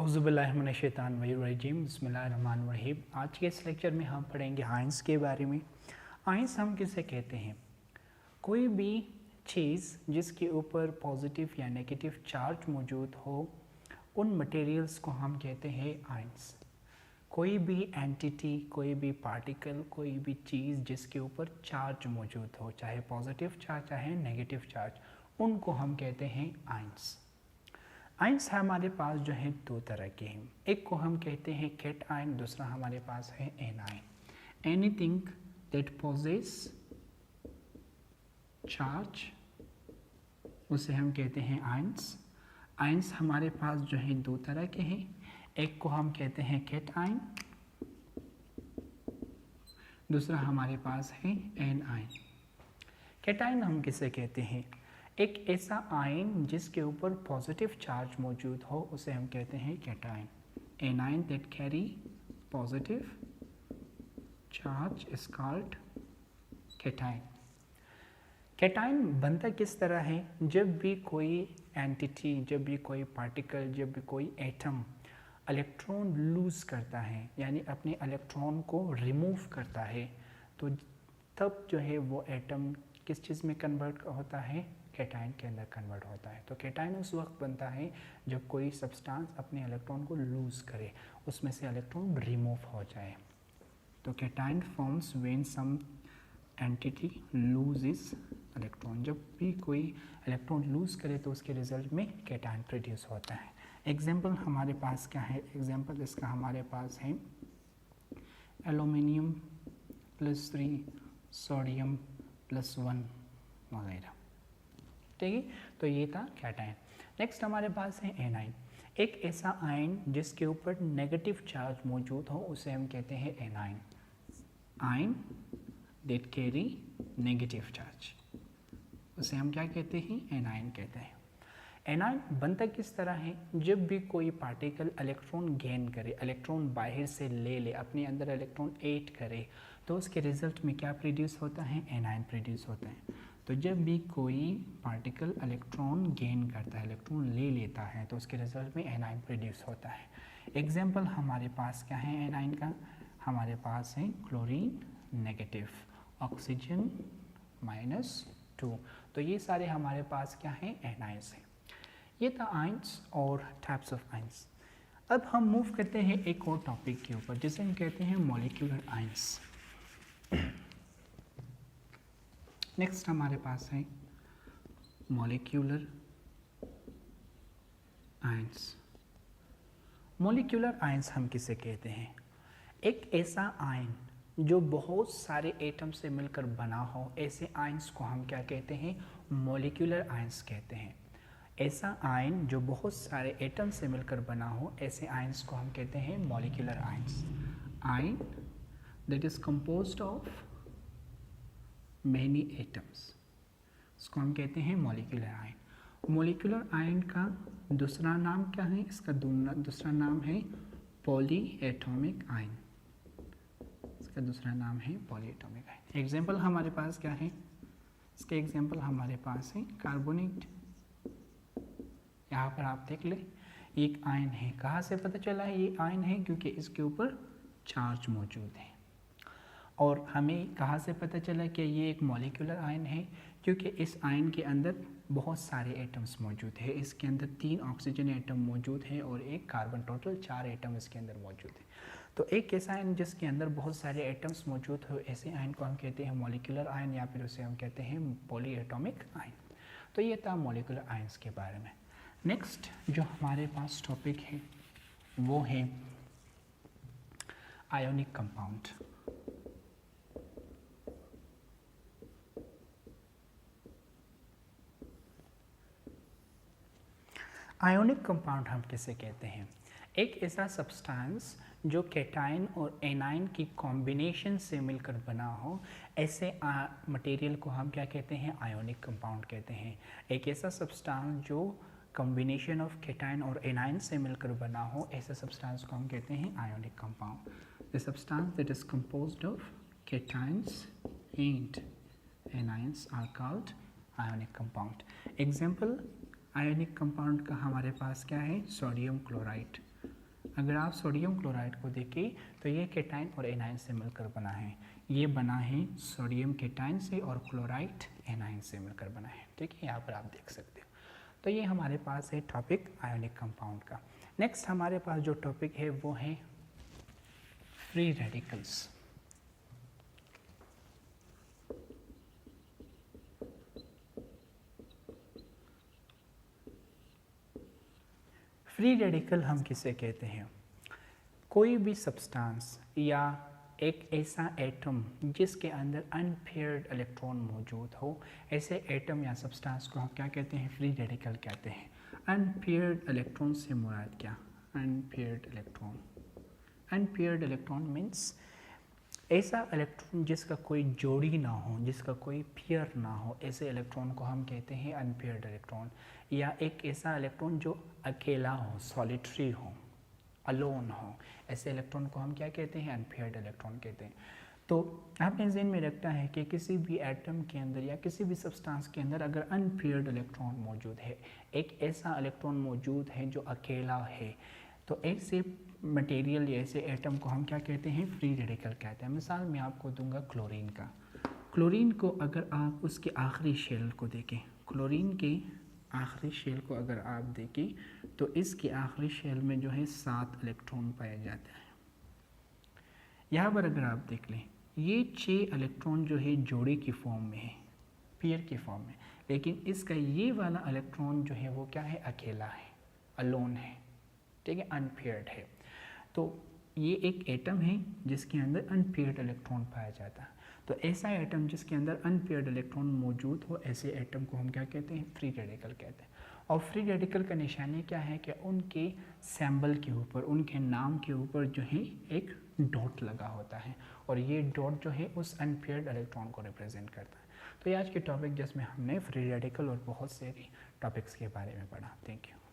औज़ुबिल्लाहिमिनश्शैतानिर्रजीम बिस्मिल्लाहिर्रहमानिर्रहीम। आज के इस लेक्चर में हम पढ़ेंगे आयंस के बारे में। आयंस हम किसे कहते हैं? कोई भी चीज़ जिसके ऊपर पॉजिटिव या नेगेटिव चार्ज मौजूद हो, उन मटेरियल्स को हम कहते हैं आयंस। कोई भी एंटिटी, कोई भी पार्टिकल, कोई भी चीज़ जिसके ऊपर चार्ज मौजूद हो, चाहे पॉजिटिव चार्ज चाहे नेगेटिव चार्ज, उनको हम कहते हैं आयंस। आयंस हमारे पास जो है दो तरह के हैं। एक को हम कहते हैं कैट आयन, दूसरा हमारे पास है an ion. Anything that possesses charge उसे हम कहते हैं आयंस। आयंस हमारे पास जो है दो तरह के हैं। एक को हम कहते हैं कैट आयन, दूसरा हमारे पास है एन आयन। कैट आयन हम किसे कहते हैं? एक ऐसा आयन जिसके ऊपर पॉजिटिव चार्ज मौजूद हो उसे हम कहते हैं cation. An ion that carry positive charge is called cation. Cation बनता किस तरह है? जब भी कोई एंटिटी, जब भी कोई पार्टिकल, जब भी कोई एटम इलेक्ट्रॉन लूज करता है, यानी अपने इलेक्ट्रॉन को रिमूव करता है, तो तब जो है वो एटम किस चीज़ में कन्वर्ट होता है? कैटायन के अंदर कन्वर्ट होता है। तो कैटायन उस वक्त बनता है जब कोई सब्सटेंस अपने इलेक्ट्रॉन को लूज करे, उसमें से इलेक्ट्रॉन रिमूव हो जाए। तो cation forms when some entity loses electron. जब भी कोई इलेक्ट्रॉन लूज करे तो उसके रिजल्ट में कैटायन प्रोड्यूस होता है। एग्जाम्पल हमारे पास क्या है? एग्जाम्पल इसका हमारे पास है एल्यूमिनियम +3 सोडियम +1 वगैरह। ठीक है, तो ये था कैटायन। नेक्स्ट हमारे पास है एनाइन। एक ऐसा आयन जिसके ऊपर नेगेटिव चार्ज मौजूद हो उसे हम कहते हैं A9. Ion that carry negative charge उसे हम क्या कहते हैं? एनाइन कहते हैं। एनाइन बनता किस तरह है? जब भी कोई पार्टिकल इलेक्ट्रॉन गेन करे, इलेक्ट्रॉन बाहर से ले ले, अपने अंदर इलेक्ट्रॉन ऐड करे, तो उसके रिजल्ट में क्या प्रोड्यूस होता है? एनाइन प्रोड्यूस होता है। तो जब भी कोई पार्टिकल इलेक्ट्रॉन गेन करता है, इलेक्ट्रॉन ले लेता है, तो उसके रिजल्ट में एनाइन प्रोड्यूस होता है। एग्जाम्पल हमारे पास क्या है एनाइन का? हमारे पास है क्लोरीन नेगेटिव, ऑक्सीजन -2। तो ये सारे हमारे पास क्या है? एनाइंस है। ये था आयंस और टाइप्स ऑफ आयंस। अब हम मूव करते हैं एक और टॉपिक के ऊपर जिसे हम कहते हैं मॉलिक्यूलर आयंस। नेक्स्ट हमारे पास है मॉलिक्यूलर आयंस। मॉलिक्यूलर आयंस हम किसे कहते हैं? एक ऐसा आयन जो बहुत सारे एटम से मिलकर बना हो, ऐसे आयंस को हम क्या कहते हैं? मॉलिक्यूलर आयंस कहते हैं। ऐसा आयन जो बहुत सारे एटम से मिलकर बना हो, ऐसे आयंस को हम कहते हैं molecular ions. Ion that is composed of many atoms, इसको हम कहते हैं मॉलिक्यूलर आयन। मॉलिक्यूलर आयन का दूसरा नाम क्या है? इसका दूसरा नाम है पॉली एटॉमिक आयन। इसका दूसरा नाम है पॉली एटॉमिक आयन। एग्जाम्पल हमारे पास क्या है? इसके एग्जाम्पल हमारे पास है कार्बोनेट। यहाँ पर आप देख ले, एक आयन है। कहाँ से पता चला है ये आयन है? क्योंकि इसके ऊपर चार्ज मौजूद है। और हमें कहाँ से पता चला कि ये एक मॉलिक्यूलर आयन है? क्योंकि इस आयन के अंदर बहुत सारे एटम्स मौजूद है। इसके अंदर 3 ऑक्सीजन एटम मौजूद है और 1 कार्बन, टोटल 4 एटम इसके अंदर मौजूद है। तो एक ऐसा आयन जिसके अंदर बहुत सारे एटम्स मौजूद हो, ऐसे आयन को हम कहते हैं मॉलिक्यूलर आयन, या फिर उसे हम कहते हैं पॉली एटॉमिक आयन। तो ये था मॉलिक्यूलर आयंस के बारे में। नेक्स्ट जो हमारे पास टॉपिक है वो है आयोनिक कंपाउंड। आयोनिक कंपाउंड हम किसे कहते हैं? एक ऐसा सब्सटेंस जो कैटायन और एनायन की कॉम्बिनेशन से मिलकर बना हो, ऐसे मटेरियल को हम क्या कहते हैं? आयोनिक कंपाउंड कहते हैं। एक ऐसा सब्सटेंस जो कॉम्बिनेशन ऑफ कैटायन और एनायन से मिलकर बना हो, ऐसे सब्सटेंस को हम कहते हैं ionic compound. The substance that is composed of cations and anions are called ionic compound. Example ionic compound का हमारे पास क्या है? Sodium chloride. अगर आप सोडियम क्लोराइड को देखें तो ये केटाइन और एनाइन से मिलकर बना है, ये बना है सोडियम केटाइन से और क्लोराइड एनाइन से मिलकर बना है। ठीक है, यहाँ पर आप देख सकते हो। तो ये हमारे पास है टॉपिक आयोनिक कंपाउंड का। नेक्स्ट हमारे पास जो टॉपिक है वो है फ्री रेडिकल्स। फ्री रेडिकल हम किसे कहते हैं? कोई भी सब्सटेंस या एक ऐसा एटम जिसके अंदर अनपेयर्ड इलेक्ट्रॉन मौजूद हो, ऐसे एटम या सब्सटेंस को हम क्या कहते हैं? फ्री रेडिकल कहते हैं। अनपेयर्ड इलेक्ट्रॉन से मुराद क्या? Unpaired electron. Unpaired electron means ऐसा इलेक्ट्रॉन जिसका कोई जोड़ी ना हो, जिसका कोई पेयर ना हो, ऐसे इलेक्ट्रॉन को हम कहते हैं अनपेयर्ड इलेक्ट्रॉन। या एक ऐसा इलेक्ट्रॉन जो अकेला हो, सॉलिटरी हो, अलोन हो, ऐसे इलेक्ट्रॉन को हम क्या कहते हैं? अनपेयर्ड इलेक्ट्रॉन कहते हैं। तो आपने ज़हन में रखना है कि किसी भी एटम के अंदर या किसी भी सब्सटेंस के अंदर अगर अनपेयर्ड इलेक्ट्रॉन मौजूद है, एक ऐसा इलेक्ट्रॉन मौजूद है जो अकेला है, तो ऐसे मटेरियल या ऐसे एटम को हम क्या कहते हैं? फ्री रेडिकल कहते हैं। मिसाल मैं आपको दूंगा क्लोरीन का। क्लोरीन को अगर आप उसके आखिरी शेल को देखें, क्लोरीन के आखिरी शेल को अगर आप देखें तो इसके आखिरी शेल में जो है 7 इलेक्ट्रॉन पाया जाता है। यहाँ पर अगर आप देख लें, ये 6 इलेक्ट्रॉन जो है जोड़े की फॉर्म में है, पेयर की फॉर्म में, लेकिन इसका ये वाला इलेक्ट्रॉन जो है वो क्या है? अकेला है, अलोन है। ठीक है, अनपेयर्ड है। तो ये एक एटम है जिसके अंदर अनपेयर्ड इलेक्ट्रॉन पाया जाता है। तो ऐसा एटम जिसके अंदर अनपेयर्ड इलेक्ट्रॉन मौजूद हो, ऐसे एटम को हम क्या कहते हैं? फ्री रेडिकल कहते हैं। और फ्री रेडिकल का निशानी क्या है कि उनके सिंबल के ऊपर, उनके नाम के ऊपर जो है एक डॉट लगा होता है, और ये डॉट जो है उस अनपेयर्ड इलेक्ट्रॉन को रिप्रेजेंट करता है। तो ये आज के टॉपिक जिसमें हमने फ्री रेडिकल और बहुत सारे टॉपिक्स के बारे में पढ़ा। Thank you.